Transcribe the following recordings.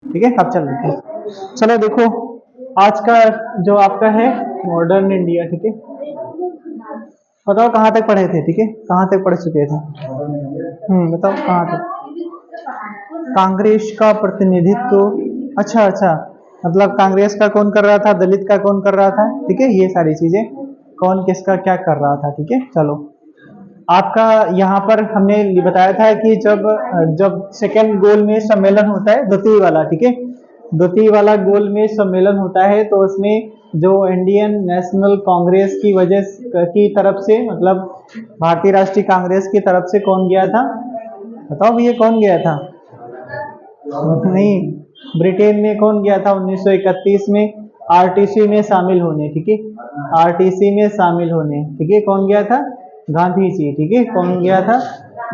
ठीक है, अब चल रहे हैं। चलो देखो, आज का जो आपका है मॉडर्न इंडिया, ठीक है, बताओ कहाँ तक पढ़े थे, ठीक है, कहाँ तक पढ़ चुके थे? बताओ कहाँ तक? कांग्रेस का प्रतिनिधित्व, अच्छा अच्छा, मतलब कांग्रेस का कौन कर रहा था, दलित का कौन कर रहा था, ठीक है, ये सारी चीजें कौन किसका क्या कर रहा था, ठीक है। चलो, आपका यहाँ पर हमने बताया था कि जब जब सेकेंड गोल में सम्मेलन होता है, द्वितीय वाला, ठीक है, द्वितीय वाला गोल में सम्मेलन होता है, तो उसमें जो इंडियन नेशनल कांग्रेस की वजह की तरफ से, मतलब भारतीय राष्ट्रीय कांग्रेस की तरफ से कौन गया था, बताओ भैया कौन गया था? नहीं, ब्रिटेन में कौन गया था 1931 में आरटीसी में शामिल होने, ठीक है, आरटीसी में शामिल होने, ठीक है, कौन गया था? गांधी जी, ठीक है, कौन गया था?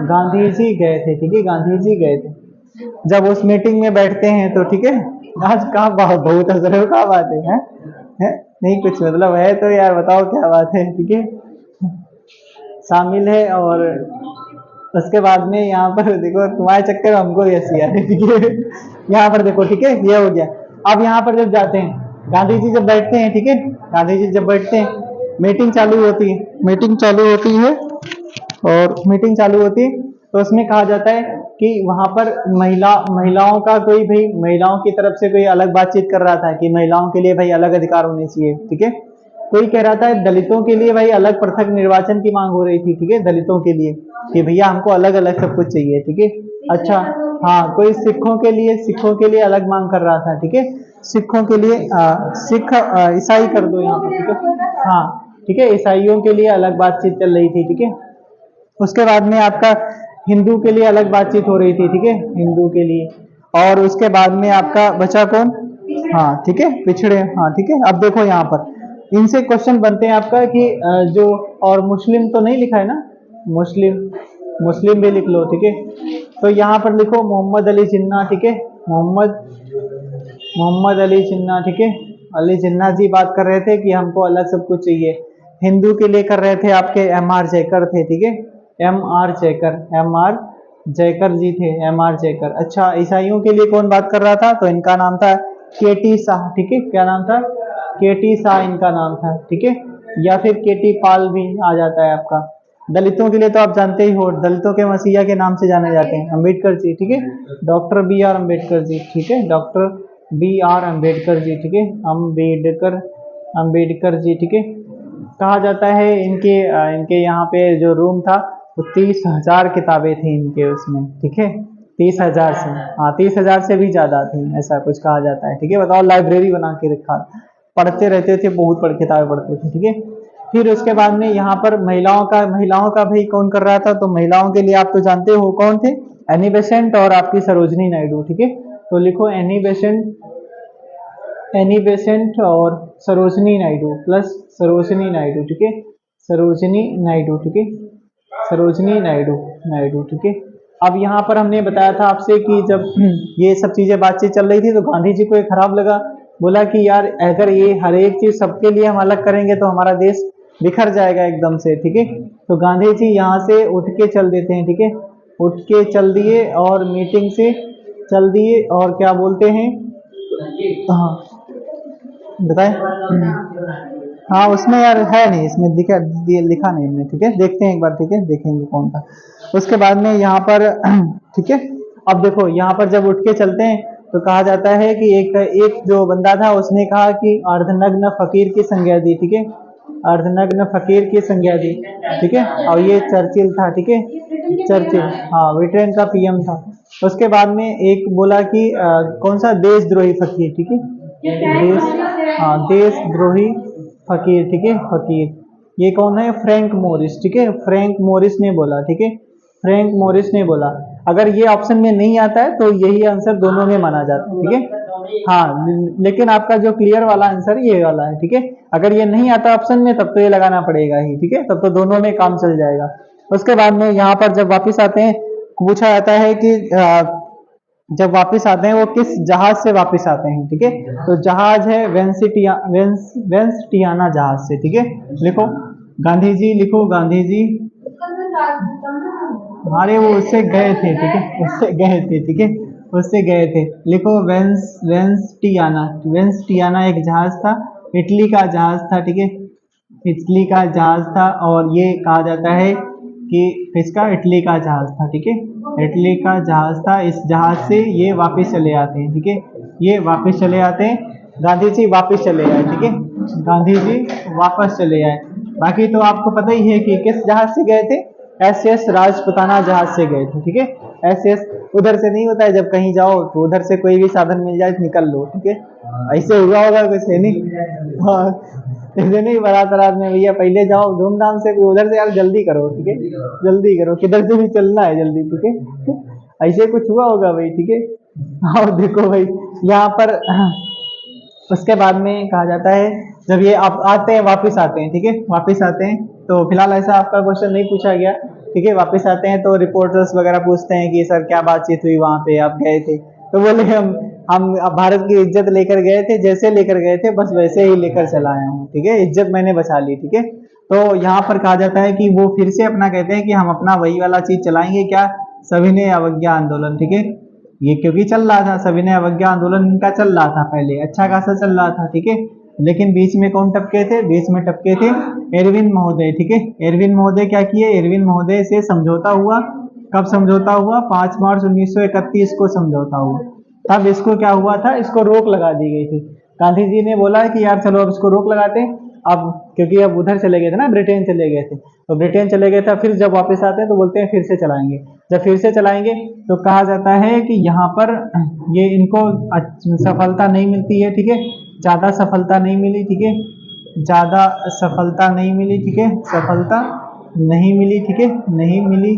गांधी जी गए थे, ठीक है, गांधी जी गए थे। जब उस मीटिंग में बैठते हैं तो, ठीक है, आज कहाँ बहुत हंस रहे हो, क्या बात है? है? नहीं कुछ मतलब है तो यार बताओ क्या बात है, ठीक है, शामिल है। और उसके बाद में यहाँ पर देखो, तुम्हारे चक्कर में हमको भी हंसी आ रही, ठीक है, यहाँ पर देखो, ठीक है, ये हो गया। अब यहाँ पर जब जाते हैं, गांधी जी जब बैठते हैं, ठीक है, गांधी जी जब बैठते हैं, मीटिंग चालू होती है, मीटिंग चालू होती है, और मीटिंग चालू होती है, तो उसमें कहा जाता है कि वहां पर महिलाओं का कोई भाई, महिलाओं की तरफ से कोई अलग बातचीत कर रहा था कि महिलाओं के लिए भाई अलग अधिकार होने चाहिए, ठीक है। कोई कह रहा था दलितों के लिए भाई अलग पृथक निर्वाचन की मांग हो रही थी, ठीक है, दलितों के लिए कि भैया हमको अलग अलग सब कुछ चाहिए, ठीक है। अच्छा, हाँ, कोई सिखों के लिए अलग मांग कर रहा था, ठीक है, सिखों के लिए सिख ईसाई कर दो यहाँ पर, ठीक है, हाँ, ठीक है, ईसाइयों के लिए अलग बातचीत चल रही थी, ठीक है। उसके बाद में आपका हिंदू के लिए अलग बातचीत हो रही थी, ठीक है, हिंदू के लिए। और उसके बाद में आपका बचा कौन? हाँ, ठीक है, पिछड़े, हाँ, ठीक है। अब देखो यहाँ पर इनसे क्वेश्चन बनते हैं आपका कि जो, और मुस्लिम तो नहीं लिखा है ना, मुस्लिम, मुस्लिम भी लिख लो, ठीक है। तो यहाँ पर लिखो मोहम्मद अली जिन्ना, ठीक है, मोहम्मद अली जिन्ना, ठीक है, अली जिन्ना जी बात कर रहे थे कि हमको अलग सब कुछ चाहिए। हिंदू के लिए कर रहे थे आपके एम आर जयकर थे, ठीक है, M R Jayakar, M R Jayakar ji थे, एम आर जयकर। अच्छा, ईसाइयों के लिए कौन बात कर रहा था, तो इनका नाम था के टी शाह, ठीक है, क्या नाम था? के टी शाह इनका नाम था, ठीक है, या फिर के टी पाल भी आ जाता है आपका। दलितों के लिए तो आप जानते ही हो, दलितों के मसीहा के नाम से जाने जाते हैं, अम्बेडकर जी, ठीक है, doctor B are Ambedkar ji, ठीक है, doctor B are Ambedkar ji, ठीक है, अम्बेडकर, अम्बेडकर जी, ठीक है। कहा जाता है इनके इनके यहाँ पे जो रूम था वो 30,000 किताबें थी इनके उसमें, ठीक है, 30,000 से, हाँ, 30,000 से भी ज्यादा थी, ऐसा कुछ कहा जाता है, ठीक है। बताओ, लाइब्रेरी बना के रखा, पढ़ते रहते थे, बहुत किताबें पढ़ते थे, ठीक है। फिर उसके बाद में यहाँ पर महिलाओं का भाई कौन कर रहा था, तो महिलाओं के लिए आप तो जानते हो कौन थे, एनी बेसेंट और आपकी सरोजनी नायडू, ठीक है। तो लिखो एनी बेसेंट, एनी बेसेंट और सरोजनी नायडू, प्लस सरोजनी नायडू, ठीक है, सरोजनी नायडू, ठीक है, सरोजनी नायडू, नायडू, ठीक है। अब यहाँ पर हमने बताया था आपसे कि जब ये सब चीजें बातचीत चल रही थी तो गांधी जी को ये खराब लगा, बोला कि यार अगर ये हर एक चीज सबके लिए हम अलग करेंगे तो हमारा देश बिखर जाएगा एकदम से, ठीक है। तो गांधी जी यहाँ से उठ के चल देते हैं, ठीक है, उठ के चल दिए और मीटिंग से चल दिए, और क्या बोलते हैं, हाँ बताए, हाँ उसमें यार है नहीं, इसमें लिखा नहीं हमने, ठीक है, देखते हैं एक बार, ठीक है, देखेंगे कौन था। उसके बाद में यहाँ पर ठीक है, अब देखो यहाँ पर जब उठ के चलते हैं तो कहा जाता है कि एक एक जो बंदा था उसने कहा कि अर्धनग्न फकीर की संज्ञा दी, ठीक है, अर्धनग्न फकीर की संज्ञा दी, ठीक है। और ये चर्चिल था, ठीक है, चर्चिल, हाँ, ब्रिटेन का पीएम था। उसके बाद में एक बोला कि कौन सा, देशद्रोही फकीर, ठीक है, देश, हाँ, देशद्रोही फकीर, ठीक है, फकीर, ये कौन है, फ्रैंक मोरिस, ठीक है, फ्रैंक मोरिस ने बोला, ठीक है, फ्रैंक मोरिस ने बोला। अगर ये ऑप्शन में नहीं आता है तो यही आंसर दोनों में माना जाता है, ठीक है, हाँ, लेकिन आपका जो क्लियर वाला आंसर ये वाला है, ठीक है। अगर ये नहीं आता ऑप्शन में तब तो ये लगाना पड़ेगा ही, ठीक है, तब तो दोनों में काम चल जाएगा। उसके बाद में यहाँ पर जब वापिस आते हैं, पूछा जाता है कि जब वापस आते हैं वो किस जहाज से वापस आते हैं, ठीक है। तो जहाज है वेंसटियाना जहाज से, ठीक है, लिखो गांधी जी, लिखो गांधी जी, हमारे वो उससे गए थे, ठीक है, उससे गए थे, ठीक है, उससे गए थे। लिखो वेंसटियाना। वेंसटियाना एक जहाज था, इटली का जहाज था, ठीक है, इटली का जहाज था। और ये कहा जाता है कि किसका, इटली का जहाज था, ठीक है, इटली का जहाज था। इस जहाज से ये वापस चले आते हैं, ठीक है, ये वापस चले आते हैं, गांधी जी वापस चले आए, ठीक है, गांधी जी वापस चले आए। बाकी तो आपको पता ही है कि किस जहाज से गए थे, एस राजपुताना जहाज से गए थे, ठीक है। एस उधर से नहीं होता है, जब कहीं जाओ तो उधर से कोई भी साधन मिल जाए तो निकल लो, ठीक है, ऐसे हुआ होगा कुछ है नहीं। हाँ, ऐसे नहीं, बारात रात में भैया पहले जाओ धूमधाम से, उधर से यार जल्दी करो, ठीक है, जल्दी करो, किधर से भी चलना है जल्दी, ठीक है, ऐसे कुछ हुआ होगा भाई, ठीक है। और देखो भाई यहाँ पर उसके बाद में कहा जाता है, जब ये आप आते हैं, वापस आते हैं, ठीक है, वापस आते हैं, तो फिलहाल ऐसा आपका क्वेश्चन नहीं पूछा गया, ठीक है, वापस आते हैं तो रिपोर्टर्स वगैरह पूछते हैं कि सर क्या बातचीत हुई वहां पे, आप गए थे, तो बोले हम भारत की इज्जत लेकर गए थे, जैसे लेकर गए थे बस वैसे ही लेकर चला आया हूँ, ठीक है, इज्जत मैंने बचा ली, ठीक है। तो यहाँ पर कहा जाता है कि वो फिर से अपना कहते हैं कि हम अपना वही वाला चीज चलाएंगे, क्या, सविनय अवज्ञा आंदोलन, ठीक है, ये क्योंकि चल रहा था, सविनय अवज्ञा आंदोलन इनका चल रहा था, पहले अच्छा खासा चल रहा था, ठीक है, लेकिन बीच में कौन टपके थे, बीच में टपके थे एरविन महोदय, ठीक है। एरविन महोदय क्या किए, एरविन महोदय से समझौता हुआ, कब समझौता हुआ, 5 मार्च 1931 को समझौता हुआ। तब इसको क्या हुआ था, इसको रोक लगा दी गई थी। गांधी जी ने बोला कि यार चलो अब इसको रोक लगाते हैं, अब क्योंकि अब उधर चले गए थे ना, ब्रिटेन चले गए थे, तो ब्रिटेन चले गए थे, फिर जब वापस आते हैं तो बोलते हैं फिर से चलाएंगे। जब फिर से चलाएंगे तो कहा जाता है कि यहाँ पर ये इनको सफलता नहीं मिलती है, ठीक है, ज़्यादा सफलता नहीं मिली, ठीक है, ज़्यादा सफलता नहीं मिली, ठीक है, सफलता नहीं मिली, ठीक है, नहीं मिली,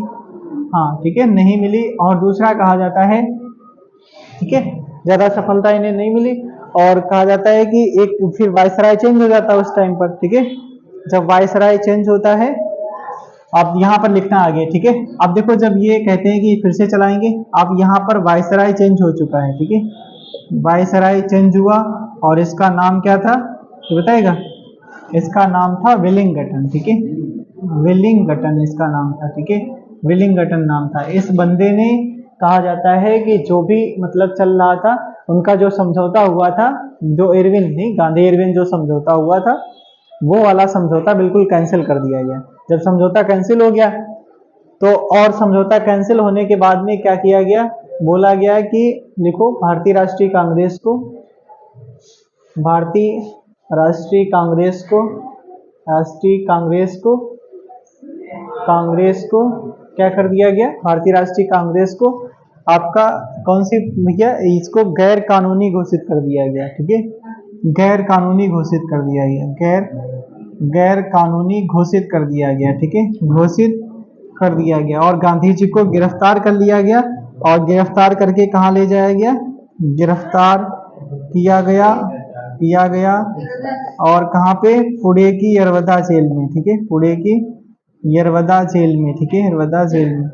हाँ ठीक है, नहीं मिली। और दूसरा कहा जाता है, ठीक है, ज़्यादा सफलता इन्हें नहीं मिली, और कहा जाता है कि एक फिर वायसराय चेंज हो जाता है उस टाइम पर, ठीक है, जब वायसराय चेंज होता है, आप यहाँ पर लिखना आगे, ठीक है। अब देखो जब ये कहते हैं कि फिर से चलाएंगे, अब यहाँ पर वायसराय चेंज हो चुका है, ठीक है, वायसराय चेंज हुआ, और इसका नाम क्या था तो बताएगा, इसका नाम था विलिंगटन, ठीक है, विलिंगटन इसका नाम था, ठीक है, विलिंगटन नाम था। इस बंदे ने, कहा जाता है कि जो भी मतलब चल रहा था, उनका जो समझौता हुआ था, जो इरविन नहीं, गांधी इरविन जो समझौता हुआ था, वो वाला समझौता बिल्कुल कैंसिल कर दिया गया। जब समझौता कैंसिल हो गया तो, और समझौता कैंसिल होने के बाद में क्या किया गया, बोला गया कि लिखो भारतीय राष्ट्रीय कांग्रेस को, भारतीय राष्ट्रीय कांग्रेस को, राष्ट्रीय कांग्रेस को क्या कर दिया गया, भारतीय राष्ट्रीय कांग्रेस को आपका कौन सी भैया, इसको गैर कानूनी घोषित कर दिया गया, ठीक है, गैर कानूनी घोषित कर दिया गया, गैर कानूनी घोषित कर दिया गया, ठीक है, घोषित कर दिया गया। और गांधी जी को गिरफ्तार कर लिया गया, और गिरफ्तार करके कहाँ ले जाया गया, गिरफ्तार किया गया और कहाँ पे, पुणे की यरवदा जेल में, ठीक है, पुणे की यरवदा जेल में, ठीक है, यरवदा जेल में।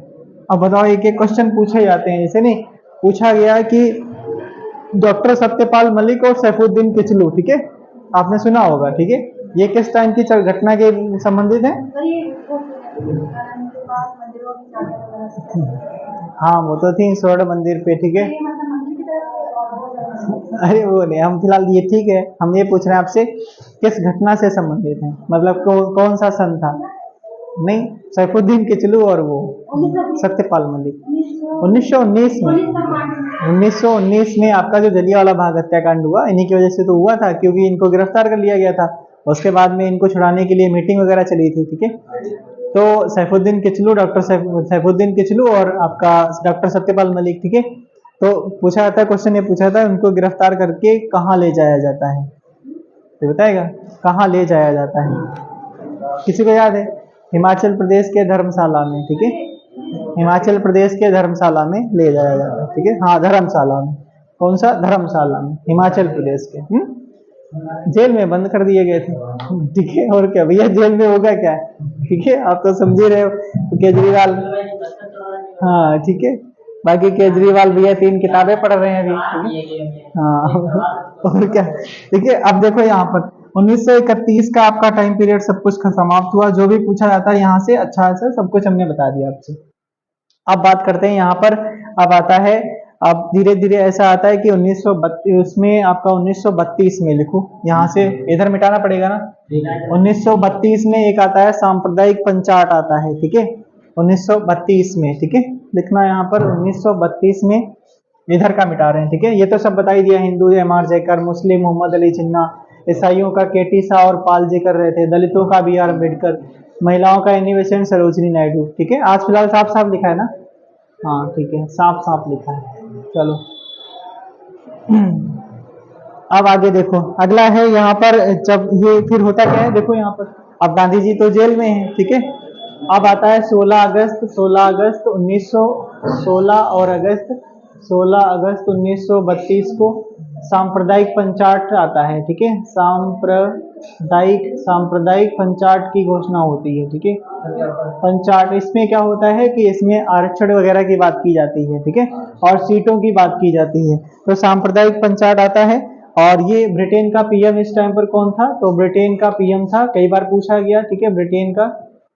अब बताओ, एक एक क्वेश्चन पूछे जाते हैं, जैसे नहीं पूछा गया कि डॉक्टर सत्यपाल मलिक और सैफुद्दीन किचलू, ठीक है, आपने सुना होगा, ठीक है, ये किस टाइम की घटना के संबंधित है। हाँ वो तो थी स्वर्ण मंदिर पे, ठीक है, अरे वो नहीं, हम फिलहाल ये ठीक है, हम ये पूछ रहे हैं आपसे किस घटना से संबंधित है, मतलब कौन सा सन था। नहीं, सैफुद्दीन किचलू और वो सत्यपाल मलिक 1919 में, 1919 में आपका जो जलियांवाला बाग हत्याकांड हुआ, इन्हीं की वजह से तो हुआ था, क्योंकि इनको गिरफ्तार कर लिया गया था, उसके बाद में इनको छुड़ाने के लिए मीटिंग वगैरह चली थी, ठीक है। तो सैफुद्दीन किचलू, डॉक्टर सैफुद्दीन किचलू और आपका डॉक्टर सत्यपाल मलिक, ठीक है। तो पूछा जाता है, क्वेश्चन ये पूछा था, उनको गिरफ्तार करके कहाँ ले जाया जाता है, तो बताएगा कहाँ ले जाया जाता है, किसी को याद है। हिमाचल प्रदेश के धर्मशाला में, ठीक है, हिमाचल प्रदेश के धर्मशाला में ले जाया जाता है, ठीक है, हाँ धर्मशाला में, कौन सा, धर्मशाला में, हिमाचल प्रदेश के। जेल में बंद कर दिए गए थे, ठीक है, और क्या भैया जेल में होगा क्या, ठीक है, आप तो समझ ही रहे हो, तो केजरीवाल, हाँ ठीक है, बाकी केजरीवाल भैया 3 किताबें पढ़ रहे हैं अभी, हाँ और क्या, ठीक है। अब देखो यहाँ पर 1931 का आपका टाइम पीरियड सब कुछ समाप्त हुआ, जो भी पूछा जाता है यहाँ से अच्छा से सब कुछ हमने बता दिया आपसे। अब बात करते हैं यहाँ पर, अब आता है अब धीरे धीरे ऐसा आता है कि 1932 उसमें आपका 1932 में लिखो, यहाँ से इधर मिटाना पड़ेगा ना। 1932 में एक आता है सांप्रदायिक पंचाट आता है, ठीक है, 1932 में, ठीक है, लिखना यहाँ पर 1932 में, इधर का मिटा रहे हैं, ठीक है। ये तो सब बता ही दिया, हिंदू एम.आर. जयकर, मुस्लिम मोहम्मद अली जिन्ना, ईसाइयों का के.टी. शाह और पाल जी कर रहे थे, दलितों का बी.आर. अम्बेडकर, महिलाओं का एनी बेसेंट सरोजिनी नायडू, ठीक है। आज फिलहाल साफ साफ लिखा है ना, हाँ ठीक है, साफ साफ लिखा है। चलो अब आगे देखो, अगला है यहाँ पर, जब ये फिर होता क्या है देखो यहाँ पर, अब गांधी जी तो जेल में हैं, ठीक है। अब आता है 16 अगस्त 1916 और 16 अगस्त 1932 को सांप्रदायिक पंचाट आता है, ठीक है। सांप्रदायिक पंचाट की घोषणा होती है, ठीक है। पंचाट, इसमें क्या होता है कि इसमें आरक्षण वगैरह की बात की जाती है, ठीक है, और सीटों की बात की जाती है। तो सांप्रदायिक पंचाट आता है, और ये ब्रिटेन का पीएम इस टाइम पर कौन था, तो ब्रिटेन का पीएम था, कई बार पूछा गया, ठीक है, ब्रिटेन का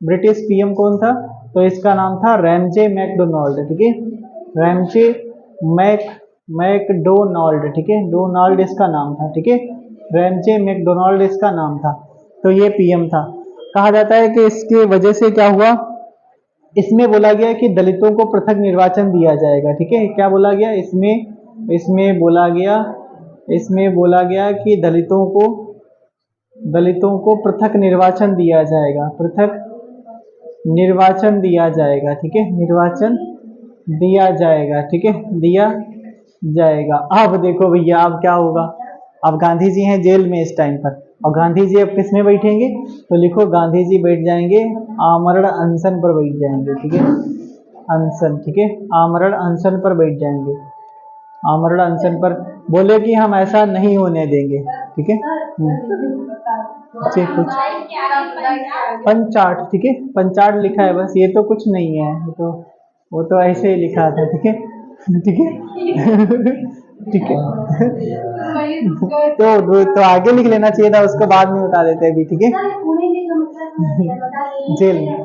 ब्रिटिश पीएम कौन था, तो इसका नाम था रैमजे मैकडोनाल्ड, ठीक है, रैमजे मैकडोनाल्ड, ठीक है, डोनाल्ड इसका नाम था, ठीक है, रैमजे मैकडोनाल्ड इसका नाम था। तो ये पीएम था। कहा जाता है कि इसके वजह से क्या हुआ, इसमें बोला गया कि दलितों को पृथक निर्वाचन दिया जाएगा, ठीक है। क्या बोला गया इसमें बोला गया कि दलितों को पृथक निर्वाचन दिया जाएगा, पृथक निर्वाचन दिया जाएगा, ठीक है, निर्वाचन दिया जाएगा, ठीक है, दिया जाएगा। अब देखो भैया, अब क्या होगा, अब गांधी जी हैं जेल में इस टाइम पर, और गांधी जी अब किस में बैठेंगे, तो लिखो गांधी जी बैठ जाएंगे आमरण अनशन पर बैठ जाएंगे, ठीक है, अनशन, ठीक है, आमरण अनशन पर बैठ जाएंगे, आमरण अनशन पर, बोले कि हम ऐसा नहीं होने देंगे, ठीक है। ठीक, कुछ पंचाट, ठीक है, पंचाट लिखा है बस, ये तो कुछ नहीं है, वो तो ऐसे ही लिखा था, ठीक है, ठीक है ठीक है तो आगे लिख लेना चाहिए था, उसको बाद में बता देते अभी, ठीक है। जेल में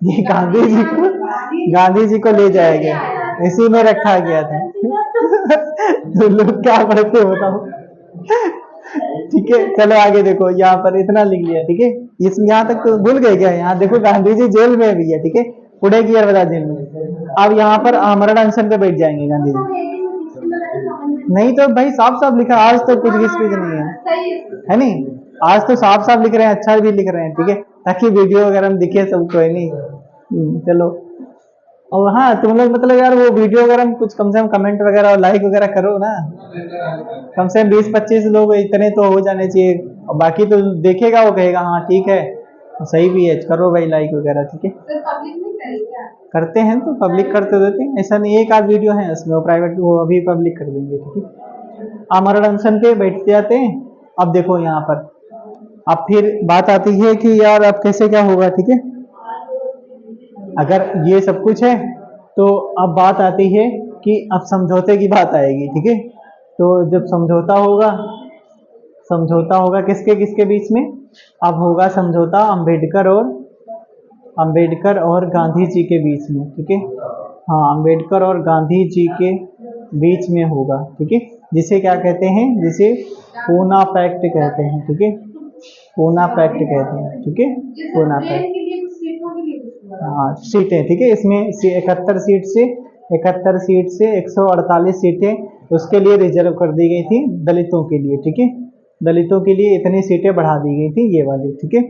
ये गांधी जी को ले जाया गया, इसी में रखा गया था तो लोग क्या पढ़ते बताओ, ठीक है। चलो आगे देखो, यहाँ पर इतना लिख लिया, ठीक है, इस यहाँ तक तो भूल गए क्या, यहाँ देखो गांधी जी जेल में भी है, ठीक है, पुणे की बता जेल में। अब यहाँ पर आमरण अनशन पे बैठ जाएंगे गांधी जी, नहीं तो भाई साफ साफ लिखा, आज तो कुछ घिस-पिच नहीं है नहीं, आज तो साफ साफ लिख रहे हैं, अच्छा भी लिख रहे हैं, ठीक है, ताकि वीडियो वगैरह में दिखे सबको, है नहीं। चलो, और हाँ तुम लोग मतलब यार वो वीडियो वगैरह में कुछ कम से कम कमेंट वगैरह और लाइक वगैरह करो ना, कम से कम 20-25 लोग इतने तो हो जाने चाहिए, और बाकी तो देखेगा वो कहेगा हाँ ठीक है, तो सही भी है, करो भाई लाइक वगैरह, ठीक है। करते हैं तो पब्लिक करते देते हैं, ऐसा नहीं, एक आध वीडियो है उसमें, वो प्राइवेट, वो अभी पब्लिक कर देंगे, ठीक है। आमरण अनशन पे बैठ जाते हैं। अब देखो यहाँ पर, अब फिर बात आती है कि यार अब कैसे क्या होगा, ठीक है, अगर ये सब कुछ है तो अब बात आती है कि अब समझौते की बात आएगी, ठीक है। तो जब समझौता होगा किसके किसके बीच में, अब होगा समझौता अंबेडकर और गांधी जी के बीच में, ठीक है, हाँ अंबेडकर और गांधी जी के बीच में होगा, ठीक है, जिसे क्या कहते हैं, जिसे पूना पैक्ट कहते हैं, ठीक है, पूना पैक्ट कहते हैं, ठीक है, पूना पैक्ट, हाँ सीटें, ठीक है, इसमें 71 सीट से 148 सीटें उसके लिए रिजर्व कर दी गई थी दलितों के लिए, ठीक है, दलितों के लिए इतनी सीटें बढ़ा दी गई थी ये वाली, ठीक है।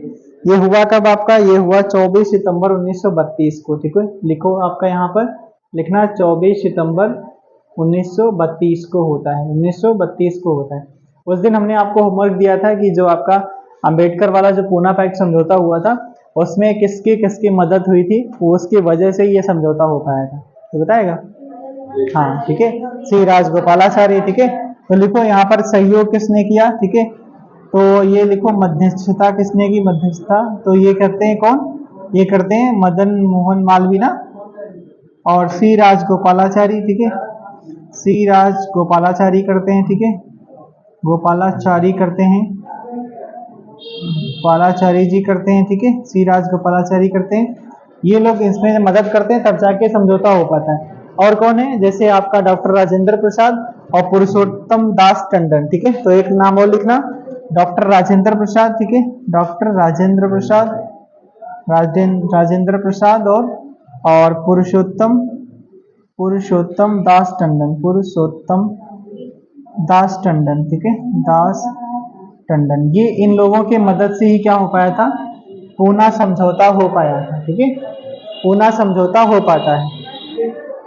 ये हुआ कब आपका, ये हुआ 24 सितंबर 1932 को, ठीक है, लिखो आपका यहाँ पर लिखना 24 सितंबर 1932 को होता है, 1932 को होता है। उस दिन हमने आपको होमवर्क दिया था कि जो आपका अंबेडकर वाला जो पूना पैक्ट समझौता हुआ था, उसमें किसकी किसकी मदद हुई थी, वो उसकी वजह से ये समझौता हो पाया था, तो बताएगा, हाँ ठीक है, श्री राजगोपालाचारी, ठीक है। तो लिखो यहाँ पर सहयोग किसने किया, ठीक है, तो ये लिखो मध्यस्थता किसने की, मध्यस्थता तो ये करते हैं कौन, ये करते हैं मदन मोहन मालवीय ना, और श्री राजगोपालाचारी, ठीक है, श्री राजगोपालाचारी करते हैं, ठीक है, गोपालाचारी करते हैं, गोपालाचारी जी करते हैं, ठीक है, श्री राजगोपालाचारी करते हैं, ये लोग इसमें मदद करते हैं, तब जाके समझौता हो पाता है। और कौन है, जैसे आपका डॉक्टर राजेंद्र प्रसाद और पुरुषोत्तम दास टंडन, ठीक है। तो एक नाम और लिखना, डॉक्टर राजेंद्र प्रसाद, ठीक है, डॉक्टर राजेंद्र प्रसाद, राजेंद्र प्रसाद और पुरुषोत्तम पुरुषोत्तम दास टंडन, पुरुषोत्तम दास टंडन, ठीक है, दास टंडन। ये इन लोगों के मदद से ही क्या हो पाया था, पूना समझौता हो पाया था, ठीक है, पूना समझौता हो पाता है।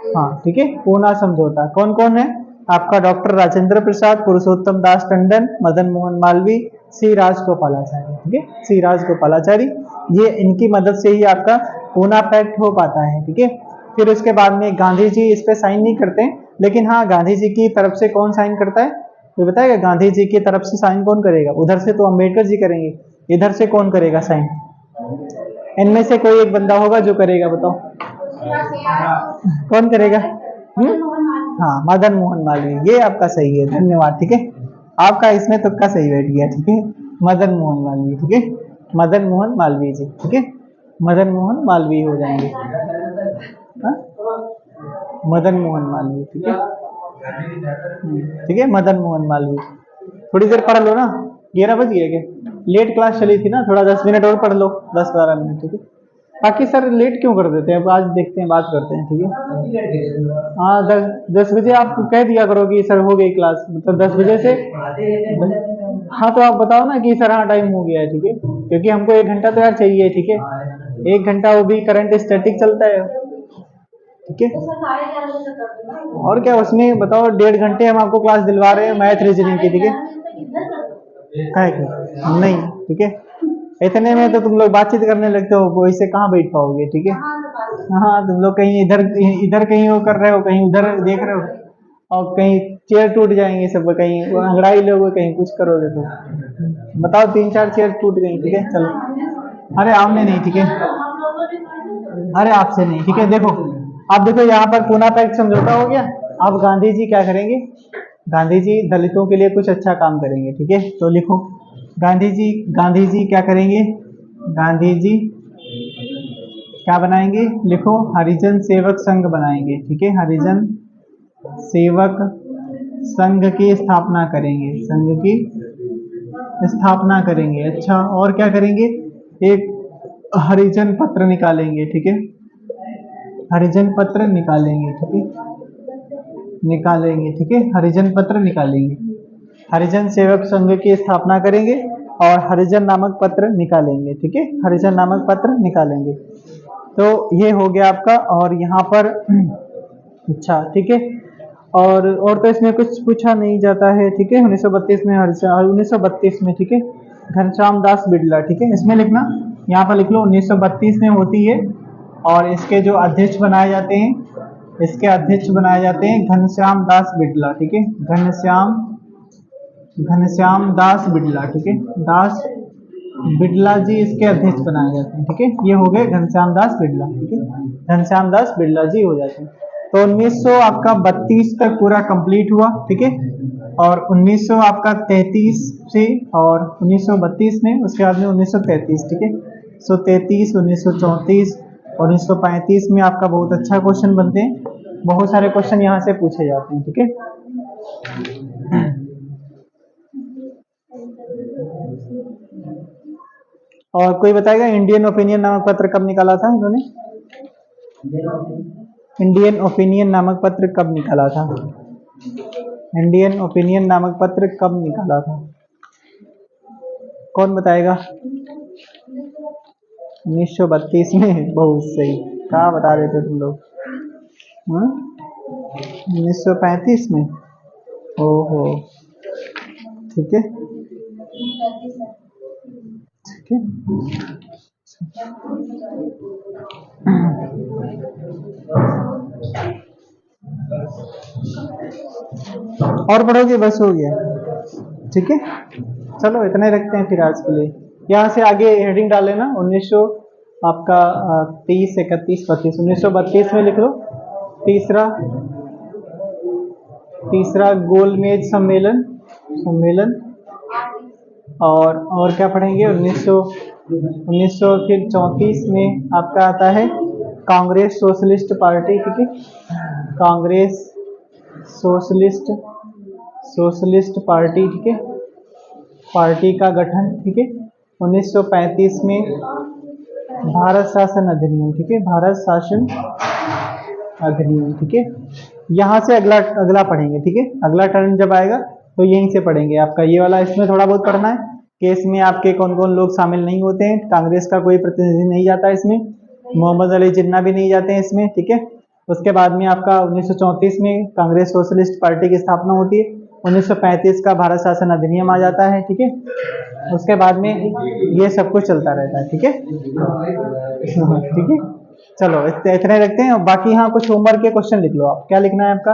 हाँ ठीक है, पूना समझौता कौन कौन है, आपका डॉक्टर राजेंद्र प्रसाद, पुरुषोत्तम दास टंडन, मदन मोहन मालवीय, सी राजगोपालाचारी, ठीक है, सी राजगोपालाचारी। ये इनकी मदद से ही आपका पूना पैक्ट हो पाता है, ठीक है। फिर उसके बाद में गांधी जी इस पे साइन नहीं करते, लेकिन हाँ गांधी जी की तरफ से कौन साइन करता है, ये बताएगा, गांधी जी की तरफ से साइन कौन करेगा, उधर से तो अम्बेडकर जी करेंगे, इधर से कौन करेगा साइन, इनमें से कोई एक बंदा होगा जो करेगा, बताओ कौन करेगा, हाँ मदन मोहन मालवीय, ये आपका सही है, धन्यवाद, ठीक है, आपका इसमें तुक्का सही बैठ गया, ठीक है, मदन मोहन मालवीय, ठीक है, मदन मोहन मालवीय जी, ठीक है, मदन मोहन मालवीय हो जाएंगे, हाँ? मदन मोहन मालवीय, ठीक है, ठीक है, मदन मोहन मालवीय। थोड़ी देर पढ़ लो ना, 11 बज गया क्या, लेट क्लास चली थी ना, थोड़ा 10 मिनट और पढ़ लो, 10-12 मिनट, ठीक है। बाकी सर लेट क्यों कर देते हैं, अब आज देखते हैं, बात करते हैं, ठीक है। हाँ 10 बजे आप कह दिया करो कि सर हो गई क्लास, मतलब 10 बजे से। हाँ तो आप बताओ ना कि सर हाँ टाइम हो गया है, ठीक है, क्योंकि हमको 1 घंटा तो यार चाहिए, ठीक है, 1 घंटा वो भी करंट स्टैटिक चलता है, ठीक है। और क्या उसमें बताओ, 1.5 घंटे हम आपको क्लास दिलवा रहे हैं मैथ रीजनिंग की, ठीक है, है कि नहीं, ठीक है, इतने में तो तुम लोग बातचीत करने लगते हो, वो इससे कहाँ बैठ पाओगे, ठीक है। हाँ तुम लोग कहीं इधर इधर कहीं वो कर रहे हो, कहीं उधर देख रहे हो, और कहीं चेयर टूट जाएंगे सब, कहीं अंगड़ाई लोगे, कहीं कुछ करोगे, तो बताओ 3-4 चेयर टूट गई, ठीक है, चलो, अरे आमने नहीं, ठीक है, अरे आपसे नहीं, ठीक है। देखो आप देखो यहाँ पर पूना पैक्ट समझौता हो गया, अब गांधी जी क्या करेंगे, गांधी जी दलितों के लिए कुछ अच्छा काम करेंगे, ठीक है, तो लिखो गांधी जी क्या करेंगे, गांधी जी क्या बनाएंगे, लिखो हरिजन सेवक संघ बनाएंगे, ठीक है, हरिजन सेवक संघ की स्थापना करेंगे, संघ की स्थापना करेंगे, अच्छा, और क्या करेंगे, एक हरिजन पत्र निकालेंगे, ठीक है, हरिजन पत्र निकालेंगे, ठीक है, निकालेंगे, ठीक है, हरिजन पत्र निकालेंगे, हरिजन सेवक संघ की स्थापना करेंगे और हरिजन नामक पत्र निकालेंगे, ठीक है, हरिजन नामक पत्र निकालेंगे। तो ये हो गया आपका, और यहाँ पर अच्छा ठीक है, और तो इसमें कुछ पूछा नहीं जाता है, ठीक है, 1932 में 1932 में, ठीक है, घनश्याम दास बिड़ला, ठीक है, इसमें लिखना, यहाँ पर लिख लो 1932 में होती है, और इसके जो अध्यक्ष बनाए जाते हैं, इसके अध्यक्ष बनाए जाते हैं घनश्याम दास बिड़ला, ठीक है, घनश्याम दास बिड़ला, ठीक है, दास बिड़ला जी इसके अध्यक्ष बनाए जाते हैं, ठीक है, ये हो गए घनश्याम दास बिड़ला, ठीक है, घनश्याम दास बिड़ला जी हो जाते हैं। तो 1900 आपका 32 तक पूरा कंप्लीट हुआ, ठीक है, और 1900 आपका 33 से, और 1932 में, उसके बाद में 1933, ठीक है, 1933, 1934, 1935 में आपका बहुत अच्छा क्वेश्चन बनते हैं, बहुत सारे क्वेश्चन यहाँ से पूछे जाते हैं, ठीक है। और कोई बताएगा इंडियन ओपिनियन नामक पत्र कब निकाला था इन्होंने, इंडियन ओपिनियन नामक पत्र कब निकाला था, इंडियन ओपिनियन नामक पत्र कब निकाला था, कौन बताएगा, 1932 में, बहुत सही, कहाँ बता रहे थे तुम लोग, 1935 में, ओहो, ठीक है, ठीक है, और पढ़ोगे, बस हो गया, ठीक है, चलो इतने रखते हैं फिर आज के लिए। यहाँ से आगे हेडिंग डाल लेना 1900 आपका 30, 31, 32, 1932 में लिख लो, तीसरा गोलमेज सम्मेलन, और क्या पढ़ेंगे, 1934 में आपका आता है कांग्रेस सोशलिस्ट पार्टी, ठीक है, कांग्रेस सोशलिस्ट सोशलिस्ट पार्टी, ठीक है, पार्टी का गठन, ठीक है, 1935 में भारत शासन अधिनियम, ठीक है, भारत शासन अधिनियम, ठीक है। यहाँ से अगला अगला पढ़ेंगे, ठीक है, अगला टर्न जब आएगा तो यहीं से पढ़ेंगे। आपका ये वाला इसमें थोड़ा बहुत पढ़ना है कि इसमें आपके कौन कौन लोग शामिल नहीं होते हैं। कांग्रेस का कोई प्रतिनिधि नहीं जाता इसमें, मोहम्मद अली जिन्ना भी नहीं जाते हैं इसमें, ठीक है। उसके बाद में आपका 1934 में कांग्रेस सोशलिस्ट पार्टी की स्थापना होती है, 1935 का भारत शासन अधिनियम आ जाता है, ठीक है। उसके बाद में ये सब कुछ चलता रहता है, ठीक है। ठीक है, चलो इतने रखते हैं। बाकी हाँ कुछ होमवर्क के क्वेश्चन लिख लो आप। क्या लिखना है आपका?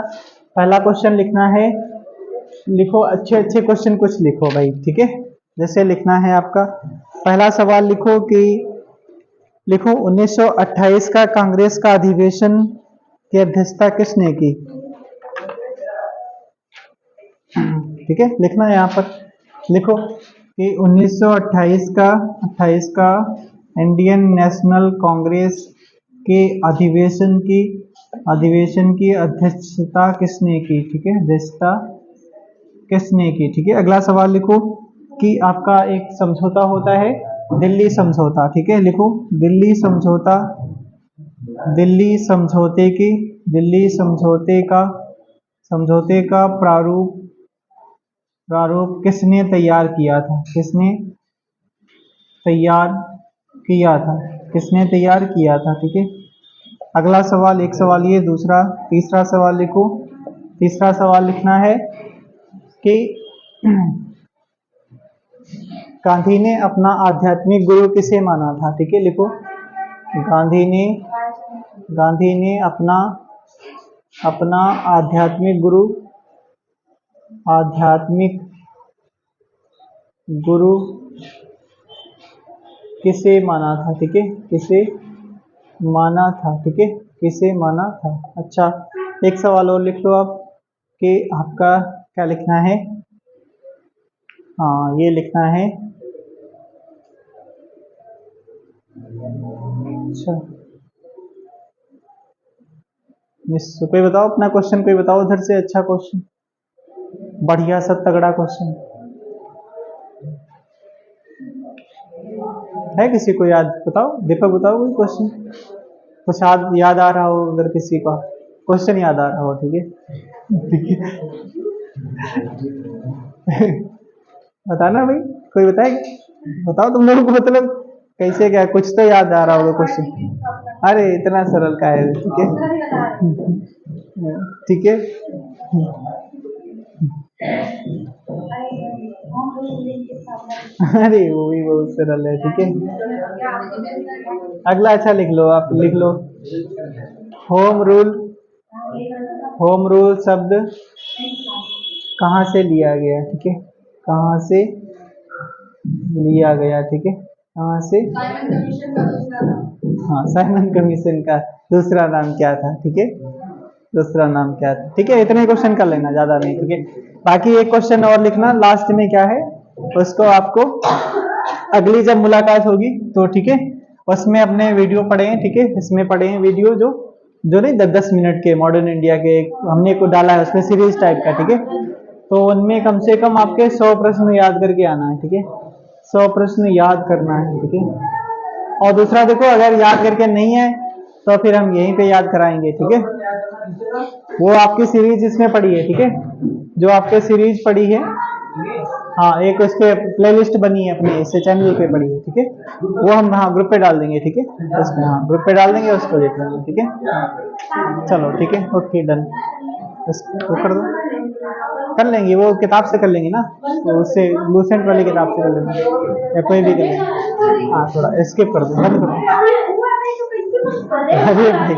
पहला क्वेश्चन लिखना है, लिखो अच्छे अच्छे क्वेश्चन कुछ लिखो भाई, ठीक है। जैसे लिखना है आपका पहला सवाल लिखो कि लिखो 1928 का कांग्रेस का अधिवेशन की अध्यक्षता किसने की, ठीक है। लिखना है यहाँ पर, लिखो कि 1928 का इंडियन नेशनल कांग्रेस के अधिवेशन की अध्यक्षता किसने की, ठीक है, अध्यक्षता किसने की, ठीक है। अगला सवाल लिखो कि आपका एक समझौता होता है दिल्ली समझौता, ठीक है। लिखो दिल्ली समझौता, दिल्ली समझौते का प्रारूप किसने तैयार किया था, किसने तैयार किया था, ठीक है। अगला सवाल, एक सवाल ये, दूसरा तीसरा सवाल लिखो। तीसरा सवाल लिखना है कि गांधी ने अपना आध्यात्मिक गुरु किसे माना था, ठीक है। लिखो गांधी ने अपना आध्यात्मिक गुरु किसे माना था, ठीक है, किसे माना था, ठीक है, किसे माना था। अच्छा एक सवाल और लिख लो आप कि आपका क्या लिखना है, हाँ ये लिखना है, अच्छा कोई बताओ अपना क्वेश्चन, कोई बताओ उधर से अच्छा क्वेश्चन, बढ़िया सा तगड़ा क्वेश्चन है किसी को याद? बताओ दीपक, बताओ कोई क्वेश्चन, कुछ याद आ रहा हो, अगर किसी का क्वेश्चन याद आ रहा हो, ठीक है, ठीक है। बताना भाई, कोई बताए, बताओ तुम लोगों को, मतलब कैसे क्या, कुछ तो याद आ रहा होगा क्वेश्चन। अरे इतना सरल का है, ठीक है, ठीक है। अरे वो भी बहुत सरल है, ठीक है। अगला अच्छा लिख लो आप, लिख लो होम रूल शब्द कहाँ से लिया गया, ठीक है, कहाँ से लिया गया, ठीक है, कहाँ से, हाँ साइमन कमीशन का दूसरा नाम क्या था, ठीक है, दूसरा नाम क्या था, ठीक है। इतने क्वेश्चन कर लेना, ज्यादा नहीं, ठीक है। बाकी एक क्वेश्चन और लिखना लास्ट में क्या है उसको आपको अगली जब मुलाकात होगी तो, ठीक है, उसमें अपने वीडियो पढ़े हैं, ठीक है, इसमें पढ़े हैं वीडियो जो नहीं 10-10 मिनट के मॉडर्न इंडिया के हमने को डाला है उसमें सीरीज टाइप का, ठीक है। तो उनमें कम से कम आपके 100 प्रश्न याद करके आना है, ठीक है, 100 प्रश्न याद करना है, ठीक है। और दूसरा देखो अगर याद करके नहीं है तो फिर हम यहीं पे याद कराएंगे, ठीक है। वो आपकी सीरीज इसमें पड़ी है, ठीक है, जो आपके सीरीज पड़ी है, हाँ एक उसके प्लेलिस्ट बनी है अपने इससे चैनल पे पड़ी है, ठीक है, वो हम हाँ ग्रुप पे डाल देंगे, ठीक है, उसमें हाँ ग्रुप पे डाल देंगे, उसको देख लेंगे, ठीक है। चलो ठीक है, ओके डन, उसको कर दो, कर लेंगे वो किताब से कर लेंगे ना, तो उससे लूसेंट वाली किताब से कर लेंगे या कोई भी कर लेंगे। हाँ थोड़ा स्किप कर दो, बंद करो। अरे भाई